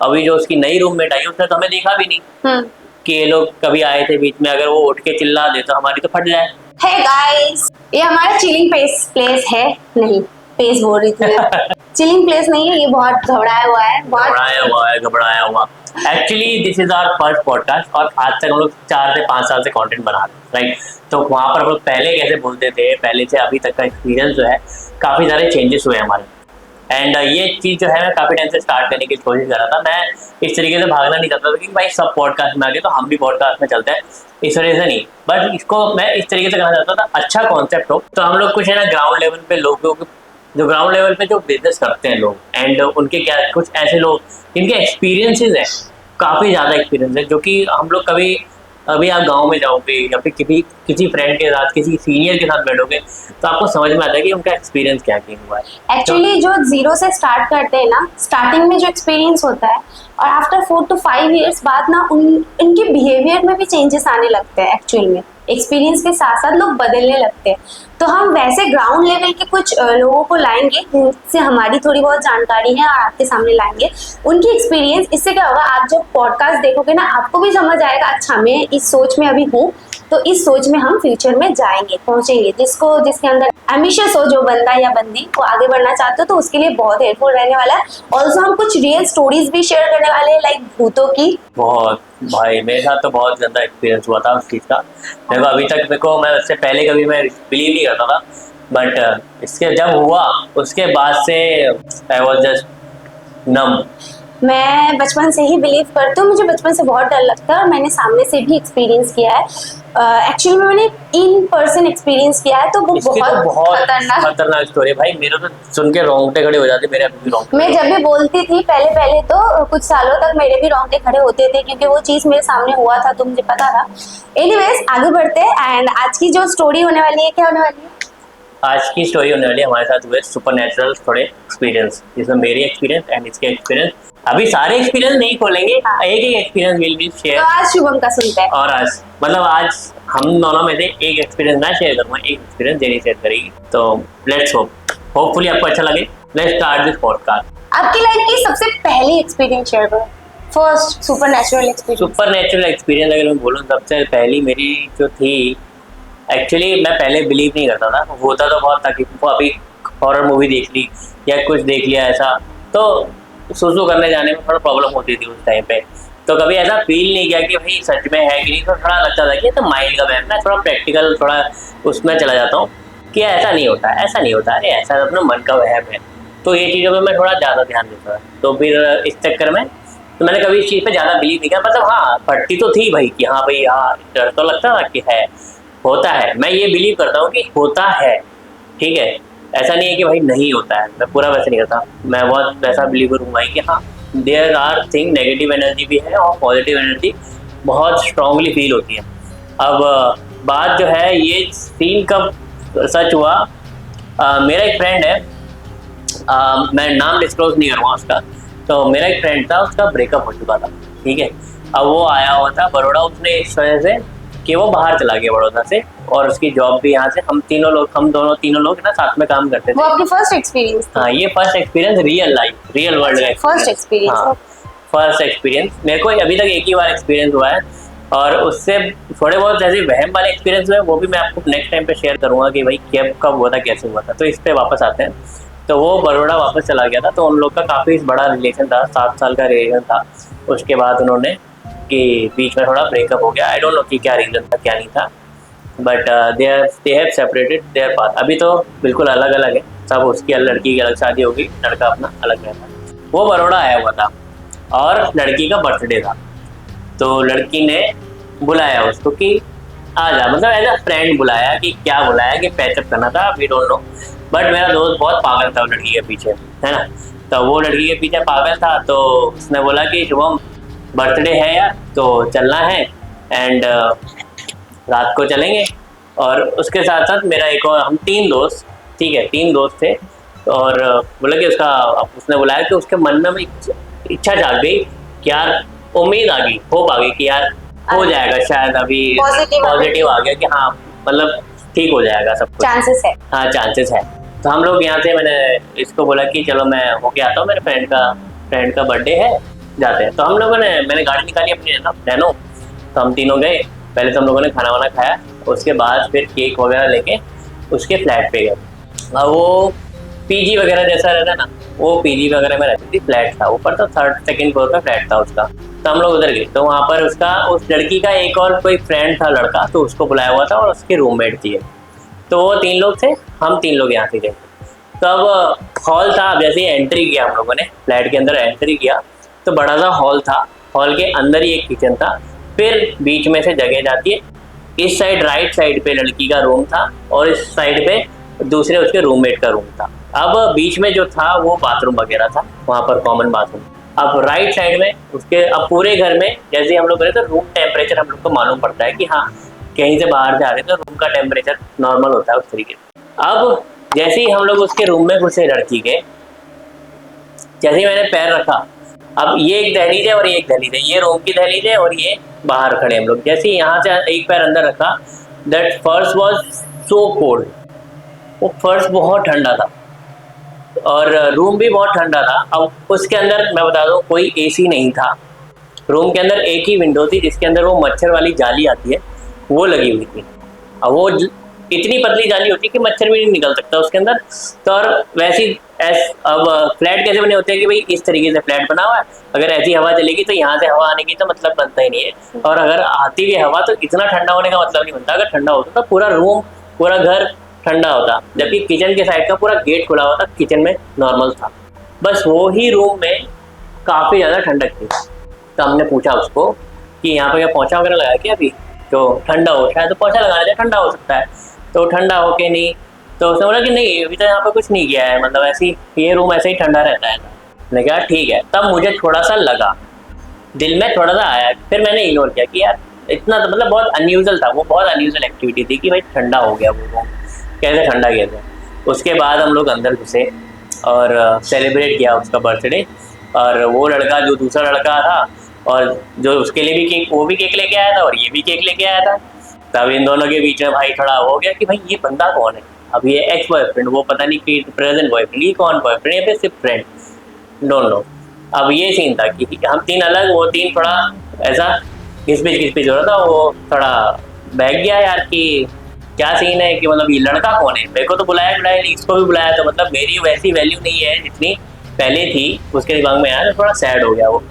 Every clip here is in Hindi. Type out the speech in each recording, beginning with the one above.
अभी जो उसकी नई रूममेट आई उसने तो हमें देखा भी नहीं कि ये लोग कभी आए थे बीच में। अगर वो उठ के चिल्ला दे तो हमारी तो फट जाए। हे गाइस, ये हमारा चिलिंग प्लेस है। नहीं, प्लेस बोल रही थी। चिलिंग प्लेस नहीं है, ये बहुत घबराया हुआ है, घबराया हुआ। Actually this is our first podcast और आज तक हम लोग 4 से 5 साल से कंटेंट बना रहे हैं, राइट। तो वहाँ पर हम लोग पहले कैसे बोलते थे, पहले से अभी तक का एक्सपीरियंस जो है काफ़ी सारे चेंजेस हुए हमारे। एंड ये चीज़ जो है मैं काफ़ी टाइम से स्टार्ट करने की कोशिश कर रहा था। मैं इस तरीके से भागना नहीं चाहता था कि भाई सब पॉडकास्ट में आ गए तो हम भी पॉडकास्ट में चलते हैं, इस वजह से नहीं। बट इसको मैं इस तरीके से करना चाहता था, अच्छा कॉन्सेप्ट हो। तो हम लोग कुछ है ना ग्राउंड लेवल पे लोगों को, जो ग्राउंड लेवल पे जो बिजनेस करते हैं लोग, एंड उनके क्या कुछ ऐसे लोग जिनके एक्सपीरियंसेस हैं, काफ़ी ज़्यादा एक्सपीरियंस है, जो कि हम लोग कभी, अभी आप गांव में जाओगे या फिर किसी फ्रेंड के साथ, किसी सीनियर के साथ बैठोगे तो आपको समझ में आता है कि उनका एक्सपीरियंस क्या हुआ है। एक्चुअली जो जीरो से स्टार्ट करते हैं ना, स्टार्टिंग में जो एक्सपीरियंस होता है और आफ्टर 4 to 5 years बाद ना उनके बिहेवियर में भी चेंजेस आने लगते हैं। एक्चुअल में एक्सपीरियंस के साथ साथ लोग बदलने लगते हैं। तो हम वैसे ग्राउंड लेवल के कुछ लोगों को लाएंगे जिनसे हमारी थोड़ी बहुत जानकारी है और आपके सामने लाएंगे उनकी एक्सपीरियंस। इससे क्या होगा, आप जब पॉडकास्ट देखोगे ना आपको भी समझ आएगा, अच्छा मैं इस सोच में अभी हूँ तो इस सोच में हम फ्यूचर में जाएंगे, पहुंचेंगे। जिसके अंदर एम्बिशियस हो जो बंदा या बंदी वो आगे बढ़ना चाहते हो तो उसके लिए बहुत हेल्पफुल रहने वाला है। ऑल्सो हम कुछ रियल स्टोरीज भी शेयर करने वाले हैं, लाइक भूतों की। बहुत भाई मेरे साथ तो बहुत ज़्यादा एक्सपीरियंस हुआ था उस चीज़ का। देखो अभी तक मैं उससे पहले कभी मैं बिलीव नहीं करता था, बट इसके जब हुआ उसके बाद से आई वॉज जस्ट नम। मैं बचपन से ही बिलीव करती हूँ, मुझे बचपन से बहुत डर लगता है और मैंने सामने से भी एक्सपीरियंस किया है। एक्चुअली में मैंने इन पर्सन एक्सपीरियंस किया है तो वो बहुत खतरनाक स्टोरी है भाई। मेरे तो सुन के रोंगटे खड़े हो जाते, मेरे अभी भी रोंगटे। मैं जब भी बोलती थी पहले तो कुछ सालों तक मेरे भी रोंगटे खड़े होते थे क्योंकि वो चीज़ मेरे सामने हुआ था तो मुझे पता था। एनीवेज आगे बढ़ते हैं एंड आज की जो स्टोरी होने वाली है, क्या होने वाली है? आज की स्टोरी होने वाली है हमारे साथ हुए सुपरनैचुरल थोड़े एक्सपीरियंस, जिसमें मेरी एक्सपीरियंस एंड इसके एक्सपीरियंस। अभी सारे एक्सपीरियंस नहीं खोलेंगे, एक एक्सपीरियंस विल बी शेयर। तो आज शुभम का सुनते हैं। और आज हम दोनों में से एक एक्सपीरियंस मैं शेयर करूंगा, एक एक्सपीरियंस जेनी शेयर करेगी। तो लेट्स होपफुली आपको अच्छा लगे। Let's start this podcast. आपकी लाइफ की सबसे पहली एक्सपीरियंस शेयर करो, फर्स्ट सुपरनैचुरल एक्सपीरियंस अगर मैं बोलूँ सबसे पहली मेरी जो थी, एक्चुअली मैं पहले बिलीव नहीं करता था, होता तो बहुत था कि वो अभी हॉरर मूवी देख ली या कुछ देख लिया ऐसा तो सुसु करने जाने में थोड़ा प्रॉब्लम होती थी उस टाइम पे। तो कभी ऐसा फील नहीं किया कि भाई सच में है कि नहीं। तो थोड़ा लगता था कि तो माइंड का वहम, मैं थोड़ा प्रैक्टिकल थोड़ा उसमें चला जाता हूँ कि ऐसा नहीं होता, अरे ऐसा अपना मन का वहम है। तो ये चीज़ों पर मैं थोड़ा ज़्यादा ध्यान देता था। तो फिर इस चक्कर में तो मैंने कभी इस चीज़ पर ज़्यादा बिलीव नहीं किया। मतलब हाँ फटती तो थी भाई कि हाँ भाई हाँ, डर तो लगता था कि है, होता है। मैं ये बिलीव करता हूँ कि होता है, ठीक है। ऐसा नहीं है कि भाई नहीं होता है, मैं पूरा वैसे नहीं करता। मैं बहुत वैसा बिलीवर हूँ भाई कि हाँ there are thing, negative energy भी है और पॉजिटिव एनर्जी बहुत स्ट्रांगली फील होती है। अब बात जो है ये सीन कब सच हुआ, मेरा एक फ्रेंड है, मैं नाम डिस्क्लोज नहीं करूँगा उसका। तो मेरा एक फ्रेंड था, उसका ब्रेकअप हो चुका था, ठीक है। अब वो आया हुआ था बड़ौदा, उसने इस वजह से कि वो बाहर चला गया बड़ौदा से और उसकी जॉब भी यहाँ से। हम तीनों लोग ना साथ में काम करते थे। वो आपकी फर्स्ट एक्सपीरियंस? हाँ ये फर्स्ट एक्सपीरियंस रियल वर्ल्ड का फर्स्ट एक्सपीरियंस। हाँ फर्स्ट एक्सपीरियंस मेरे को अभी तक एक ही बार एक्सपीरियंस हुआ है और उससे थोड़े बहुत जैसे वहम वाले एक्सपीरियंस हुए वो भी मैं आपको नेक्स्ट टाइम पे शेयर करूँगा कि भाई कब हुआ था, कैसे हुआ था। तो इस पे वापस आते हैं। तो वो बड़ौदा वापस चला गया था, तो उन लोग का काफ़ी बड़ा रिलेशन था, 7 साल का रिलेशन था। उसके बाद उन्होंने कि बीच में थोड़ा ब्रेकअप हो गया। आई डोंट नो कि क्या रीज़न था क्या नहीं था, but they have separated there path. अभी तो बिल्कुल अलग अलग है सब। उसकी लड़की की अलग शादी होगी, लड़का अपना अलग रहता है। वो बड़ौदा आया हुआ था और लड़की का बर्थडे था, तो लड़की ने बुलाया उसको कि आ जा, मतलब एज अ फ्रेंड बुलाया कि क्या बुलाया कि पैचअप करना था, वी डोंट नो। बट मेरा दोस्त बहुत पागल था लड़की के पीछे, है ना। तो वो लड़की के पीछे पागल था, तो उसने बोला कि शुभम बर्थडे है यार तो चलना है एंड रात को चलेंगे। और उसके साथ साथ मेरा एक और, हम 3 दोस्त, ठीक है 3 दोस्त थे। और बोला कि उसने बुलाया कि उसके मन में इच्छा जाग गई कि यार, उम्मीद आ गई, होप आ गई कि यार हो जाएगा शायद, अभी पॉजिटिव आ गया कि हाँ मतलब ठीक हो जाएगा सब कुछ, चांसेस है। हाँ चांसेस है। तो हम लोग यहाँ से, मैंने इसको बोला कि चलो मैं होके आता हूँ, मेरे फ्रेंड का बर्थडे है जाते हैं। तो हम लोगों ने, मैंने गाड़ी निकाली अपनी है ना नैनो, तो हम तीनों गए। पहले तो हम लोगों ने खाना वाना खाया, उसके बाद फिर केक वगैरह लेके उसके फ्लैट पे गए। और वो पीजी वगैरह जैसा रहता है ना, वो पीजी वगैरह में रहती थी, फ्लैट था ऊपर, तो 3rd-2nd फ्लोर का फ्लैट था उसका। तो हम लोग उधर गए, तो वहाँ पर उसका, उस लड़की का एक और कोई फ्रेंड था लड़का, तो उसको बुलाया हुआ था और उसके रूममेट थी। तो वो 3 लोग थे, हम 3 लोग यहाँ से गए। तो अब हॉल था, अब जैसे ही एंट्री किया हम लोगों ने, फ्लैट के अंदर एंट्री किया, तो बड़ा सा हॉल था, हॉल के अंदर ही एक किचन था, फिर बीच में से जगह जाती है, इस साइड राइट साइड पे लड़की का रूम था और इस साइड पे दूसरे उसके रूममेट का रूम था। अब बीच में जो था वो बाथरूम वगैरह था, वहाँ पर कॉमन बाथरूम। अब राइट साइड में उसके, अब पूरे घर में जैसे हम लोग गए तो रूम टेम्परेचर हम लोग को मालूम पड़ता है कि हाँ कहीं से बाहर जा रहे हैं तो रूम का टेम्परेचर नॉर्मल होता है उस तरीके से। अब जैसे ही हम लोग उसके रूम में घुसे लड़की के, जैसे ही मैंने पैर रखा, अब ये एक दहलीज है और ये एक दहलीज है, ये रूम की दहलीज है और ये बाहर खड़े हम लोग। जैसे ही यहाँ से एक पैर अंदर रखा, that first was so cold, वो फर्श बहुत ठंडा था और रूम भी बहुत ठंडा था। अब उसके अंदर मैं बता दूं कोई एसी नहीं था, रूम के अंदर एक ही विंडो थी जिसके अंदर वो मच्छर वाली जाली आती है वो लगी हुई थी। अब वो इतनी पतली जाली होती है कि मच्छर भी नहीं निकल सकता उसके अंदर। तो और वैसी अब फ्लैट कैसे बने होते हैं कि भाई इस तरीके से फ्लैट बना हुआ है, अगर ऐसी हवा चलेगी तो यहाँ से हवा आने की तो मतलब बनता ही नहीं है, और अगर आती भी हवा तो इतना ठंडा होने का मतलब नहीं बनता। अगर ठंडा होता तो पूरा रूम पूरा घर ठंडा होता, जबकि किचन के साइड का पूरा गेट खुला हुआ था, किचन में नॉर्मल था, बस वो ही रूम में काफ़ी ज़्यादा ठंडक थी। तो हमने पूछा उसको कि यहाँ पे क्या पोंछा वगैरह लगाया क्या अभी, तो ठंडा हो, शायद तो पोंछा लगाना चाहिए, ठंडा हो सकता है। तो ठंडा हो के नहीं, तो उसने बोला कि नहीं अभी तो यहाँ पे कुछ नहीं किया है, मतलब ऐसे ही ये रूम ऐसे ही ठंडा रहता है। मैंने कहा ठीक है। तब मुझे थोड़ा सा लगा, दिल में थोड़ा सा आया, फिर मैंने इग्नोर किया कि यार इतना तो मतलब बहुत अनयूजुअल था, वो बहुत अनयूजुअल एक्टिविटी थी कि भाई ठंडा हो गया वो रूम, कैसे ठंडा किया था। उसके बाद हम लोग अंदर घुसे और सेलिब्रेट किया उसका बर्थडे। और वो लड़का जो दूसरा लड़का था और जो उसके लिए भी केक, वो भी केक लेके आया था और ये भी केक लेके आया था। तब इन दोनों के बीच में भाई थोड़ा हो गया कि भाई ये बंदा कौन है, अब ये एक्स बॉयफ्रेंड, वो पता नहीं कि प्रेजेंट बॉयफ्रेंड, ये कौन बॉयफ्रेंड या फिर सिर्फ फ्रेंड, डोंट नो। अब ये सीन था कि हम 3 अलग, वो 3 थोड़ा ऐसा घिसपिच हो रहा था, वो थोड़ा बहक गया यार कि क्या सीन है, कि मतलब ये लड़का कौन है, मेरे को तो बुलाया नहीं, इसको भी बुलाया, तो मतलब मेरी वैसी वैल्यू नहीं है जितनी पहले थी उसके दिमाग में आया, तो थोड़ा सैड हो गया वो।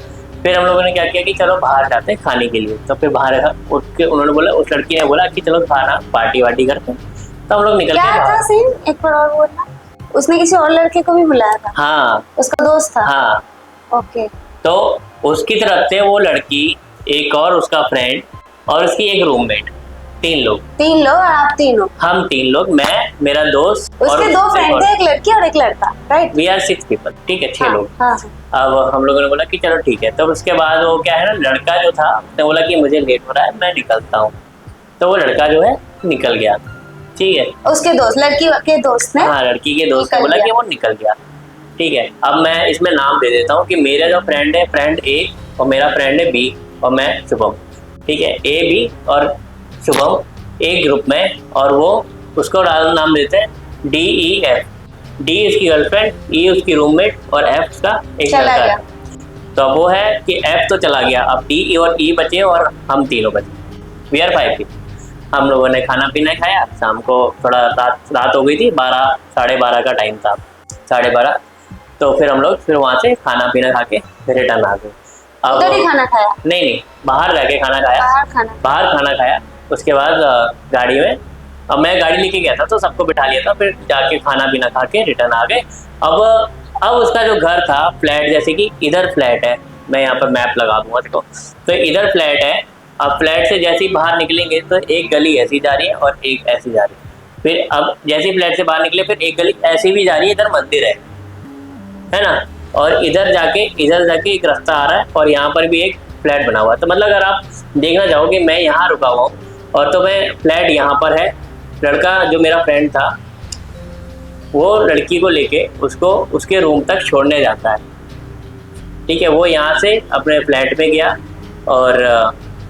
फिर हम लोगों ने क्या किया कि चलो बाहर जाते हैं खाने के लिए। तो फिर बाहर उठ के उन्होंने बोला, उस लड़की ने बोला कि चलो खाना पार्टी वार्टी करते हैं। तो हम लोग निकल क्या था सीन, एक बार और बोलना। उसने किसी और लड़के को भी बुलाया था? हाँ, उसका दोस्त था। हाँ, ओके। तो उसकी तरफ से वो लड़की, एक और उसका फ्रेंड और उसकी एक रूममेट, 3 लोग। 3 लोग और आप तीनों? हम 3 लोग, मैं, मेरा दोस्त, उसके 2 फ्रेंड थे, एक लड़की और एक लड़का, राइट? वी आर 6 पीपल, ठीक है, 6 लोग। हाँ। अब हम लोगों ने बोला कि चलो ठीक है। तो उसके बाद वो क्या है ना, लड़का जो था उसने बोला कि मुझे लेट हो रहा है, मैं निकलता हूँ। तो वो लड़का जो है निकल गया, ठीक है। उसके दोस्त, लड़की के दोस्त ने? हाँ, लड़की के दोस्त ने बोला कि वो निकल गया, ठीक है। अब मैं इसमें नाम दे देता हूँ कि मेरा जो फ्रेंड है, फ्रेंड ए, और मेरा फ्रेंड है बी, और मैं शुभम, ठीक है। ए, बी और शुभम एक ग्रुप में, और वो उसको नाम देते हैं डी, ई, एफ। डी उसकी गर्लफ्रेंड, ई उसकी रूममेट और एफ उसका एक लड़का। तो वो है कि एफ तो चला गया, अब डी, ई और ई बचे और हम तीनों बचे, वी आर 5 पीपल। हम लोगों ने खाना पीना खाया, शाम को थोड़ा रात हो गई थी, 12, 12:30 का टाइम था, 12:30। तो फिर हम लोग फिर वहाँ से खाना पीना खा के रिटर्न आ गए। अब उधर ही खाना खाया? नहीं, बाहर जाके खाना खाया, बाहर खाना खाया। उसके बाद गाड़ी में, अब मैं गाड़ी लेके गया था तो सबको बिठा लिया था, फिर जाके खाना पीना खा के रिटर्न आ गए। अब उसका जो घर था, फ्लैट, जैसे कि इधर फ्लैट है, मैं यहाँ पर मैप लगा दूंगा देखो, तो इधर फ्लैट है। अब फ्लैट से जैसे ही बाहर निकलेंगे तो एक गली ऐसी जा रही है और एक ऐसी जा रही है। फिर अब जैसे ही फ्लैट से बाहर निकले फिर एक गली ऐसी भी जा रही है, इधर मंदिर है ना, और इधर जाके एक रास्ता आ रहा है और यहाँ पर भी एक फ्लैट बना हुआ है। तो मतलब अगर आप देखना चाहोगे, मैं यहाँ रुका हुआ हूँ और तो मैं फ्लैट यहाँ पर है। लड़का जो मेरा फ्रेंड था वो लड़की को लेके उसको उसके रूम तक छोड़ने जाता है, ठीक है। वो यहाँ से अपने फ्लैट में गया और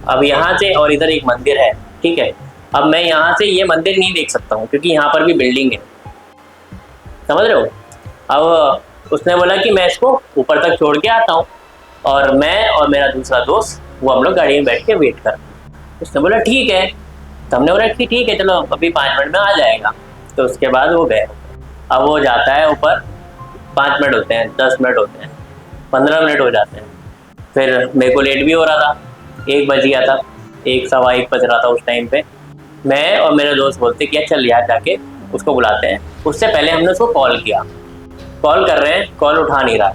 अब यहाँ से, और इधर एक मंदिर है, ठीक है। अब मैं यहाँ से ये मंदिर नहीं देख सकता हूँ क्योंकि यहाँ पर भी बिल्डिंग है, समझ रहे हो। अब उसने बोला कि मैं इसको ऊपर तक छोड़ के आता हूँ, और मैं और मेरा दूसरा दोस्त वो हम लोग गाड़ी में बैठ के वेट कर। उसने बोला ठीक है, तो हमने बोला कि ठीक है चलो अभी 5 मिनट में आ जाएगा। तो उसके बाद वो गए। अब वो जाता है ऊपर, 5 मिनट होते हैं, 10 मिनट होते हैं, 15 मिनट हो जाते हैं। फिर मेरे को लेट भी हो रहा था, 1 बज गया था, 1 सवा 1 बज रहा था उस टाइम पे। मैं और मेरे दोस्त बोलते कि चल यार जाके उसको बुलाते हैं। उससे पहले हमने उसको कॉल किया, कॉल कर रहे हैं, कॉल उठा नहीं रहा।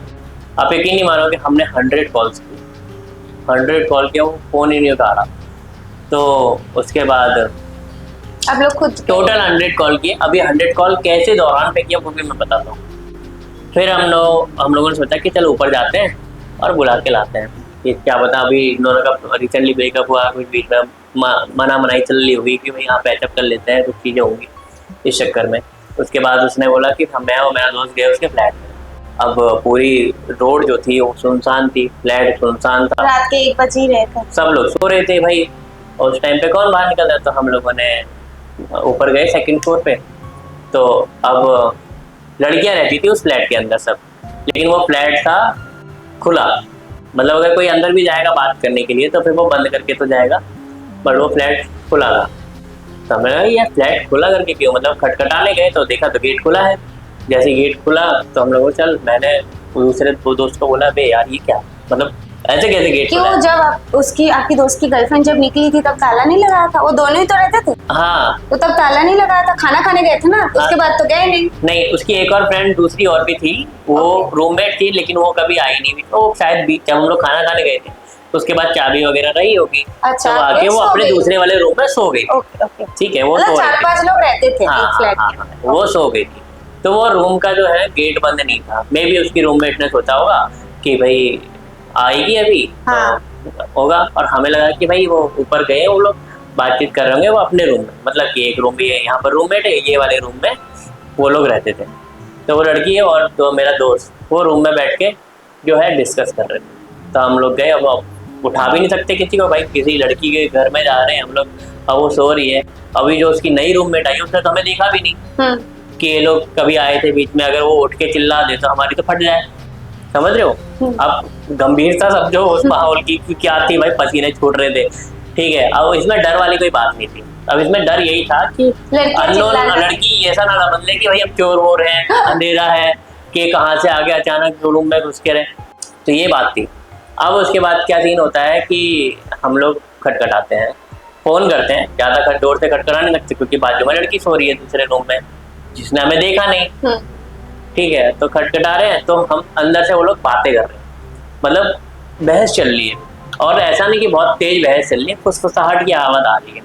आप यकीन नहीं मानोगे, हमने 100 कॉल्स की, 100 कॉल किया, वो फ़ोन ही नहीं उठा रहा। तो उसके बाद आप लोग खुद टोटल 100 कॉल किए। अभी 100 कॉल कैसे दौरान पे किया वो भी मैं बताता हूँ। फिर हम लोगों ने सोचा कि चलो ऊपर जाते हैं और बुला के लाते हैं कि क्या पता अभी इन दोनों का रिसेंटली ब्रेकअप हुआ, कुछ बीच में मना मनाई चल रही होगी कि भाई हाँ पैचअप कर लेते हैं, कुछ चीज़ें होंगी इस चक्कर में। उसके बाद उसने बोला कि मैं और मेरा दोस्त गए उसके फ्लैट में। अब पूरी रोड जो थी वो सुनसान थी, फ्लैट सुनसान था, रात के 1 बज ही रहे थे, सब लोग सो रहे थे भाई। और उस टाइम पे कौन बाहर निकल रहा। तो हम लोगों ने ऊपर गए 2nd फ्लोर पे। तो अब लड़कियां रहती थी उस फ्लैट के अंदर सब, लेकिन वो फ्लैट था खुला, मतलब अगर कोई अंदर भी जाएगा बात करने के लिए तो फिर वो बंद करके तो जाएगा, पर वो फ्लैट खुला था। तो हमें लगा यार फ्लैट खुला करके क्यों, मतलब खटखटाने गए तो देखा तो गेट खुला है। जैसे गेट खुला तो हम लोग चल, मैंने दूसरे 2 दोस्त को बोला बे यार ये क्या, मतलब ऐसे कैसे गेट खुला है? क्यों जब आपकी दोस्त की गर्लफ्रेंड जब निकली थी तब ताला नहीं लगाया था? वो दोनों ही तो रहते थे। हाँ तो तब ताला नहीं लगाया था, खाना खाने गए थे ना, उसके बाद तो गए नहीं। नहीं, उसकी एक और फ्रेंड दूसरी और भी थी, वो रूममेट थी, लेकिन वो कभी आई नहीं। तो शायद जब हम लोग खाना खाने गए थे तो उसके बाद चाबी वगैरह रही होगी। अच्छा, तो आके वो अपने दूसरे वाले रूम में सो गई। ओके ओके, ठीक है, वो मतलब सो रही 4-5 लोग रहते थे हाँ, एक फ्लैट हाँ, में। हाँ, वो सो गई थी। तो वो रूम का जो है गेट बंद नहीं था। मे भी उसकी रूममेट ने सोचा होगा कि भाई आएगी अभी हाँ। तो होगा, और हमें लगा कि भाई वो ऊपर गए वो लोग बातचीत कर रहे होंगे वो अपने रूम में, मतलब कि एक रूम भी है यहाँ पर रूममेट है, ये वाले रूम में वो लोग रहते थे। तो वो लड़की है और तो मेरा दोस्त वो रूम में बैठ के जो है डिस्कस कर रहे थे। तो हम लोग गए, अब उठा भी नहीं सकते किसी को, भाई किसी लड़की के घर में जा रहे हैं हम लोग, अब वो सो रही है। अभी जो उसकी नई रूममेट आई उसने तो हमें देखा भी नहीं कि ये लोग कभी आए थे बीच में, अगर वो उठ के चिल्ला दे तो हमारी तो फट जाए, समझ रहे हो। अब गंभीरता समझो उस माहौल की क्या थी, भाई पसीने छूट रहे थे। ठीक है, अब इसमें डर वाली कोई बात नहीं थी। अब इसमें डर यही था कि अननोन लड़की ऐसा ना समझ ले कि भाई अब चोर वोर है, अंधेरा है, कि कहाँ से आगे अचानक रूम में घुस के रहे। तो ये बात थी। अब उसके बाद क्या सीन होता है कि हम लोग खटखटाते हैं, फोन करते हैं, ज्यादा जोर से खटखटा नहीं लगते क्योंकि बाजू में लड़की सो रही है दूसरे रूम में जिसने हमें देखा नहीं। ठीक है, तो खटखटा रहे हैं तो हम अंदर से वो लोग बातें कर रहे हैं, मतलब बहस चल रही है। और ऐसा नहीं कि बहुत तेज बहस चल रही है, फुसफुसाहट की आवाज़ आ रही है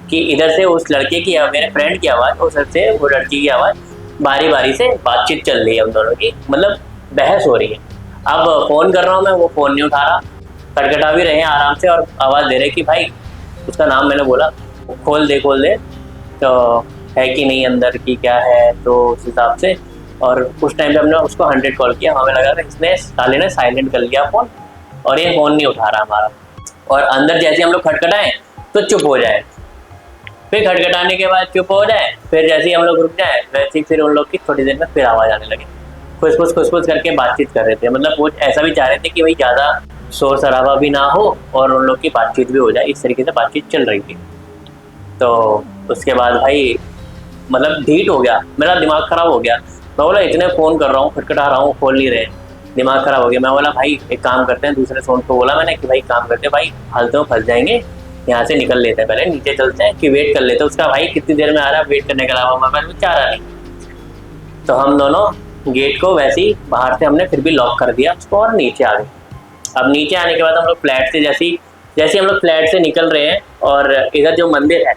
कि इधर से उस लड़के की, मेरे फ्रेंड की आवाज़, उधर से वो लड़की की आवाज़, बारी बारी से बातचीत चल रही है हम दोनों की, मतलब बहस हो रही है। अब फ़ोन कर रहा हूँ मैं, वो फ़ोन नहीं उठा रहा, खटखटा भी रहे हैं आराम से और आवाज़ दे रहे कि भाई उसका नाम मैंने बोला खोल दे तो है कि नहीं अंदर की क्या है, तो उस हिसाब से। और उस टाइम पे हमने उसको 100 कॉल किया, हमें लगा था इसने साले ने साइलेंट कर लिया फ़ोन और ये फ़ोन नहीं उठा रहा हमारा। और अंदर जैसे हम लोग खटखटाएं तो चुप हो जाए, फिर खटखटाने के बाद चुप हो जाए, फिर जैसे ही हम लोग रुक जाए वैसे ही फिर उन लोग की थोड़ी देर में फिर आवाज़ आने लगे। खुसफुस करके बातचीत कर रहे थे, मतलब वो ऐसा भी चाह रहे थे कि भाई ज़्यादा शोर शराबा भी ना हो और उन लोग की बातचीत भी हो जाए, इस तरीके से बातचीत चल रही थी। तो उसके बाद भाई मतलब ढीठ हो गया, मेरा दिमाग ख़राब हो गया। मैं बोला इतने फ़ोन कर रहा हूँ, खटखटा रहा हूँ, खोल नहीं रहे, दिमाग ख़राब हो गया। मैं बोला भाई एक काम करते हैं, दूसरे फ़ोन को बोला मैंने कि भाई काम करते हैं, भाई फालतू में फंस जाएंगे, यहाँ से निकल लेते हैं, पहले नीचे चलते हैं कि वेट कर लेते हैं उसका, भाई कितनी देर में आ रहा है, वेट करने के अलावा हमारे पास कुछ चाह रहा नहीं। तो हम दोनों गेट को वैसे ही बाहर से हमने फिर भी लॉक कर दिया उसको और नीचे आ गए। अब नीचे आने के बाद हम लोग फ्लैट से जैसे हम लोग फ्लैट से निकल रहे हैं और इधर जो मंदिर है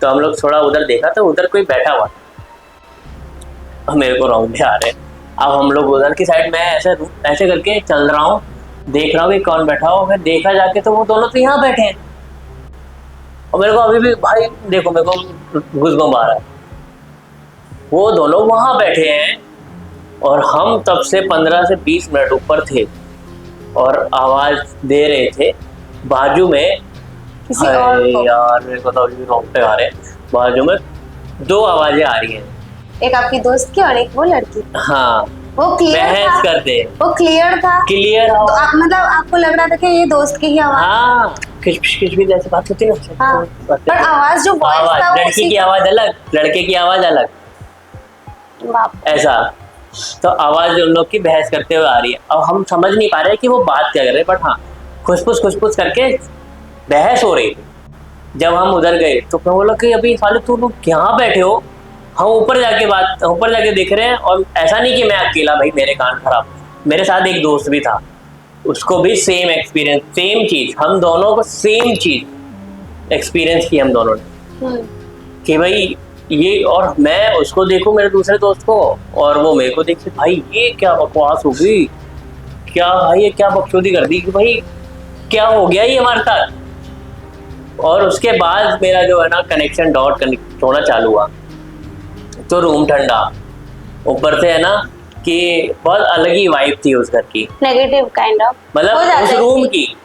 तो हम लोग थोड़ा उधर देखा तो उधर कोई बैठा हुआ था, मेरे को रौंदे आ रहे। अब हम लोग उधर की साइड में ऐसे करके चल रहा हूँ, देख रहा हूँ कि कौन बैठा हो, फिर देखा जाके तो वो दोनों तो यहाँ बैठे हैं और मेरे को अभी भी भाई देखो मेरे को घुसबम आ रहा है, वो दोनों वहाँ बैठे हैं और हम तब से 15 से 20 मिनट ऊपर थे और आवाज़ दे रहे थे बाजू में। किसी और को। यार मेरे को तो अभी रोंगटे आ रहे हैं, बाजू में 2 आवाज़ें आ रही हैं, एक आपकी दोस्त की और एक वो लड़की। हाँ वो क्लियर बहस था, करते, वो क्लियर था, क्लियर तो मतलब आपको लग रहा था कि ये दोस्त की ही आवाज। हाँ, किच भी जैसे बात होती है ना, हाँ, पर आवाज जो वॉइस था वो लड़की की आवाज अलग, लड़के की आवाज अलग, बाप। ऐसा। तो आवाज उन लोग की बहस करते हुए आ रही है। अब हम समझ नहीं पा रहे कि वो बात क्या कर रहे हैं, बट हाँ खुसफुस करके बहस हो रही थी। जब हम उधर गए तो मैं बोला कि अभी साले तुम लोग यहाँ बैठे हो, हम ऊपर जाके देख रहे हैं। और ऐसा नहीं कि मैं अकेला, भाई मेरे कान खराब, मेरे साथ एक दोस्त भी था, उसको भी सेम एक्सपीरियंस, सेम चीज, हम दोनों को सेम चीज एक्सपीरियंस की हम दोनों ने, कि भाई ये, और मैं उसको देखूं मेरे दूसरे दोस्त को, और वो मेरे को देखे, भाई ये क्या बकवास हो गई, क्या भाई ये क्या बकचोदी कर दी, कि भाई क्या हो गया ये हमारे साथ। और उसके बाद मेरा जो है ना कनेक्शन डॉट कनेक्ट होना चालू हुआ। तो रूम ठंडा, ऊपर से है ना कि बहुत अलग ही वाइब थी उस घर की, नेगेटिव काइंड ऑफ, मतलब उस रूम की,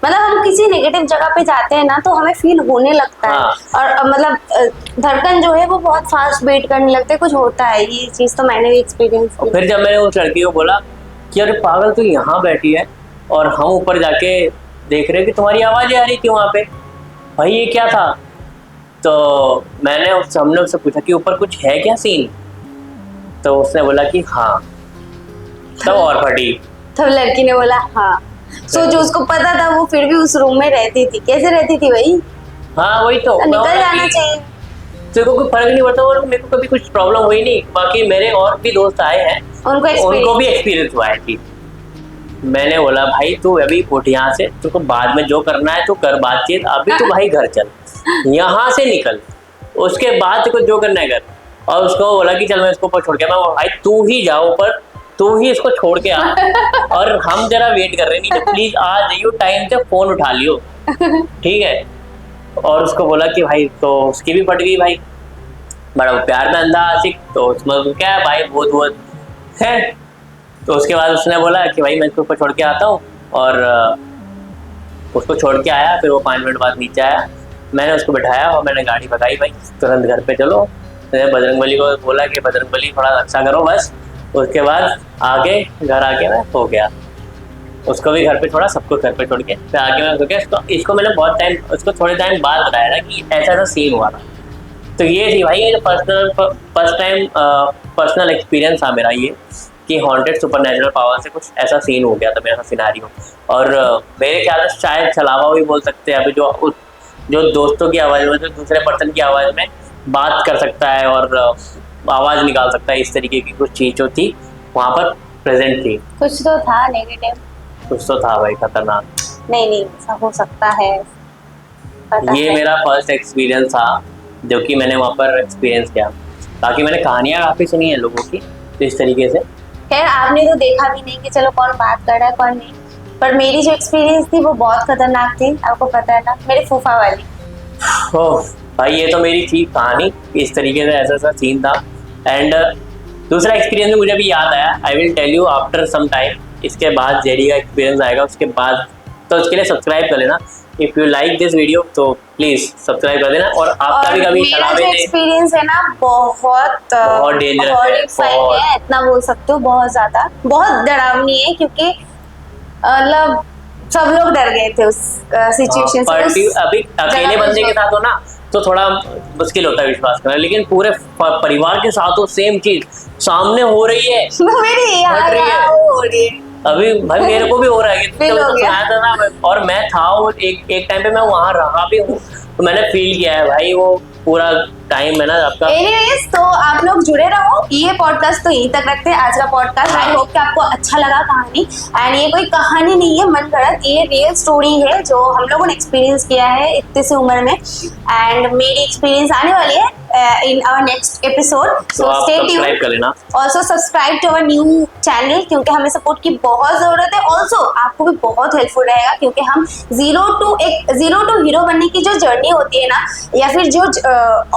मतलब हम किसी नेगेटिव जगह पे जाते हैं ना तो हमें फील होने लगता है। और मतलब धड़कन जो है वो बहुत फास्ट बीट करने लगते हैं, कुछ होता है, ये चीज तो मैंने भी एक्सपीरियंस की। फिर जब मैंने उस लड़की को बोला कि अरे पागल तू यहाँ बैठी है और हम ऊपर जाके देख रहे कि तुम्हारी आवाज़ें आ रही थी वहाँ पे, भाई ये क्या था। तो हमने उससे पूछा कि ऊपर कुछ है क्या सीन, तो उसने बोला कि हाँ, तब और फटी। तो लड़की ने बोला हाँ, सोचो उसको पता था, वो फिर भी उस रूम में रहती थी, कैसे रहती थी भाई। हाँ वही तो, निकल जाना चाहिए। तेरे को कोई फर्क नहीं पड़ता, और मेरे को कभी कुछ प्रॉब्लम हुई नहीं। बाकी मेरे और भी दोस्त आए हैं, उनको भी एक्सपीरियंस हुआ है कि मैंने बोला भाई तू अभी उठ यहाँ से, तुझको बाद में जो करना है तू कर बातचीत, अभी तू भाई घर चल, यहाँ से निकल, उसके बाद तेरे को जो करना है कर। और उसको बोला कि चल मैं इसको ऊपर छोड़ के, मैं भाई तू ही जाओ ऊपर, तू ही इसको छोड़ के आ, और हम जरा वेट कर रहे, नहीं तो प्लीज आ जाइयो टाइम से, फोन उठा लियो, ठीक है। और उसको बोला कि भाई, तो उसकी भी फट गई भाई, बड़ा प्यार में अंधा आशिक, तो उसमें क्या है भाई, बहुत है। तो उसके बाद उसने बोला कि भाई मैं इसको ऊपर छोड़ के आता हूँ, और उसको छोड़ के आया। फिर वो 5 मिनट बाद नीचे आया, मैंने उसको बिठाया और मैंने गाड़ी भगाई, भाई तुरंत घर पे चलो। मैंने बजरंगबली को बोला कि बजरंगबली थोड़ा अच्छा करो बस। उसके बाद आगे घर आके मैं सो गया, उसको भी घर पे छोड़ा, सबको घर पे छोड़ के फिर आगे मैं सो गया। इसको मैंने बहुत टाइम, उसको थोड़े टाइम बाद बताया था कि ऐसा सीन हुआ था। तो ये थी भाई ये पर्सनल एक्सपीरियंस था मेरा ये, कि हॉन्टेड सुपरनैचुरल पावर से कुछ ऐसा सीन हो गया था मेरा सिनेरियो। और मेरे ख्याल से शायद छलावा भी बोल सकते हैं, अभी जो दोस्तों की आवाज़ में, जो दूसरे पर्सन की आवाज़ में बात कर सकता है और आवाज़ निकाल सकता है, इस तरीके की कुछ चीज़ जो थी वहाँ पर प्रेजेंट थी। कुछ तो था नेगेटिव, कुछ तो था भाई खतरनाक। नहीं ऐसा हो सकता है, ये मेरा फर्स्ट एक्सपीरियंस था जो कि मैंने वहाँ पर एक्सपीरियंस किया। बाकी मैंने कहानियाँ काफ़ी सुनी है लोगों की तो इस तरीके से। खैर आपने तो देखा भी नहीं कि चलो कौन बात कर रहा है कौन नहीं, पर मेरी जो एक्सपीरियंस थी वो बहुत खतरनाक थी। आपको पता है ना, मेरे फूफा वाली। ओह भाई ये तो मेरी थी कहानी, इस तरीके से ऐसा सीन था। एंड दूसरा एक्सपीरियंस मुझे भी याद आया, I will tell you after some time. इसके बाद जेडी का एक्सपीरियंस आएगा उसके बाद, तो उसके लिए सब्सक्राइब कर लेना। If you like this video तो प्लीज सब्सक्राइब कर देना। और आपका भी कभी एक्सपीरियंस है ना बहुत डेंजरस है, इतना बोल सकते हो, बहुत ज्यादा, बहुत डरावनी है, क्योंकि मतलब सब लोग डर गए थे उस सिचुएशन से। अभी अकेले बंदे के साथ हो ना तो थोड़ा मुश्किल होता है विश्वास करना, लेकिन पूरे परिवार के साथ हो, सेम चीज सामने हो रही है, मेरी हो रही है अभी भाई मेरे को भी हो रहा है था ना। और मैं था वो एक टाइम पे मैं वहां रहा भी हूँ, तो मैंने फील किया है भाई वो पूरा टाइम है ना आपका। एनीवेज, तो आप लोग जुड़े रहो, ये पॉडकास्ट तो यहीं तक रखते हैं आज का पॉडकास्ट। आई होप कि आपको अच्छा लगा कहानी। एंड ये कोई कहानी नहीं है मन गढ़ंत, ये रियल स्टोरी है जो हम लोगों ने एक्सपीरियंस किया है इतने से उम्र में। एंड मेरी एक्सपीरियंस आने वाली है in our next episode, so stay tuned. Also subscribe to our new channel क्योंकि हमें सपोर्ट की बहुत जरूरत है। Also आपको भी बहुत हेल्पफुल रहेगा क्योंकि हम जीरो टू हीरो बनने की जो जर्नी होती है ना, या फिर जो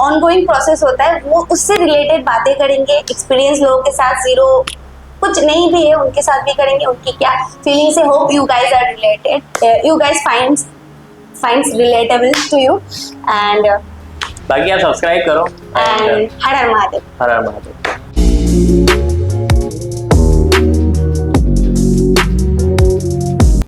ऑनगोइंग प्रोसेस होता है, वो उससे रिलेटेड बातें करेंगे। एक्सपीरियंस लोगों के साथ, जीरो कुछ नहीं भी है उनके साथ भी करेंगे, उनकी क्या फीलिंग्स है। Hope you guys are related, you guys finds relatable to you and बाकी आप सब्सक्राइब करो एंड हर हर महादेव। हर हर महादेव।